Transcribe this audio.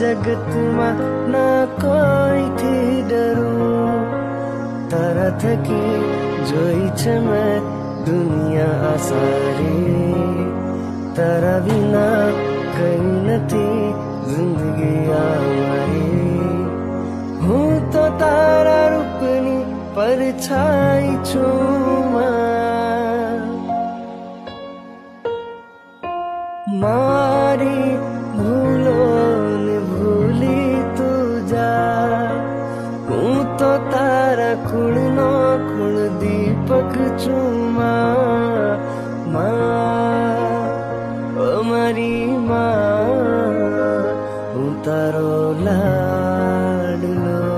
जगत में ना कोई थी डरू तारा थकी जोई छे मैं दुनिया आसारी तारा बिना कई नथी जिंदगी आमारी हूँ तो तारा रूपनी परछाई छूं मारी भूलो ने भूली तू जा हूँ तो तारा खूणनो खूण दीपक चूमा मारी माँ हूँ तारो लाडलो।